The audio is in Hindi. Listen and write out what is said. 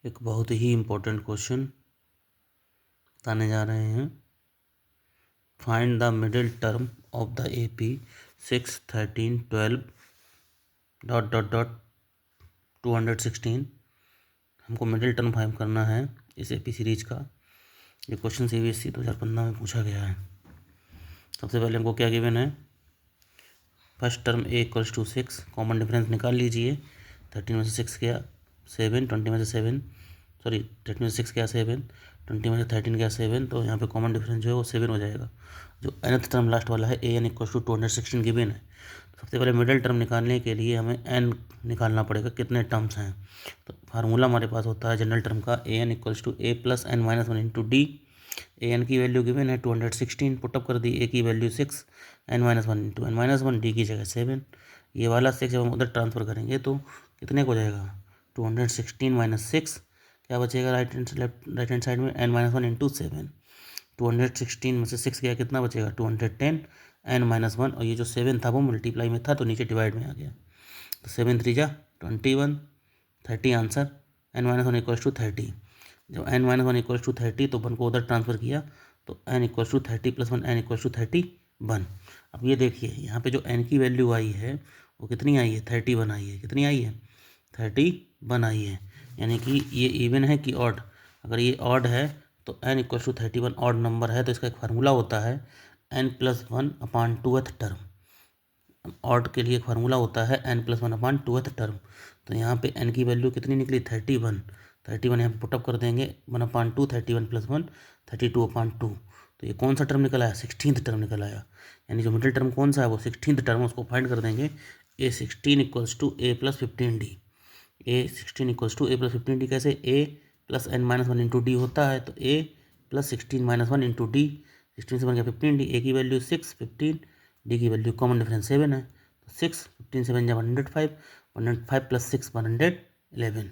एक बहुत ही इम्पोर्टेंट क्वेश्चन बताने जा रहे हैं। Find the middle term of the AP 6, 13, 12 ... 216। हमको मिडिल टर्म फाइंड करना है इस AP सीरीज का। ये क्वेश्चन CBSE 2015 में पूछा गया है। सबसे पहले हमको क्या गिवन है, first term A equals to 6, common difference निकाल लीजिए। 13 में से 6 गया 7, 20 में से 7, सॉरी 13 में से 6 गया 7, 20 में से 13 गया 7, तो यहाँ पे कॉमन डिफरेंस जो है वो 7 हो जाएगा। जो nth टर्म लास्ट वाला है AN इक्वल्स टू 216 गिवन है। सबसे पहले मिडिल टर्म निकालने के लिए हमें n निकालना पड़ेगा, कितने टर्म्स हैं। तो फार्मूला हमारे पास होता है जनरल टर्म का, AN equals to A plus n minus 1 into d. AN की वैल्यू गिवन है 216, पुटअप कर दी। A की value 6, n minus 1 into n minus 1, d की जगह 7। ये वाला 6 जब हम उधर ट्रांसफर करेंगे तो कितने को जाएगा, 216 माइनस 6, क्या बचेगा राइट हैंड साइड में, n माइनस 1 इंटू 7। 216 में से 6 गया, कितना बचेगा 210, n माइनस 1, और ये जो 7 था वो मल्टीप्लाई में था तो नीचे डिवाइड में आ गया। तो 7 3 जा 21, 30 answer. n minus 1 equals to 30। जब n माइनस 1 इक्वल्स टू 30 तो 1 को उधर ट्रांसफर किया तो n equals to 30 plus 1, n equals to 31। अब ये देखिए यहाँ पे जो n की वैल्यू आई है वो कितनी आई है, 31 आई है। कितनी आई है, 31 आई है। यानी कि ये इवन है कि ऑड। अगर ये ऑड है तो n equals to 31 odd number है, तो इसका एक फार्मूला होता है n plus 1 upon 2th term. Odd के लिए एक फार्मूला होता है n plus 1 upon 2th term. तो यहाँ पे n की वैल्यू कितनी निकली, 31। 31 यहाँ पे पुटअप कर देंगे, 1/2, 31 प्लस 1 32/2। तो ये कौन सा टर्म निकल आया, 16th टर्म निकल आया। यानी जो मिडिल टर्म कौन सा है वो 16th टर्म, उसको फाइंड कर देंगे। A16 equals to A plus 15D। A16 equals to A plus 15D कैसे, A plus n minus 1 into d होता है, तो A plus 16 minus 1 into d. 16 से बन गया 15D। A की वैल्यू 6, 15, डी की वैल्यू कॉमन डिफरेंस 7 है, तो 6, 15 से बन जाए 105, 105 प्लस 6 111।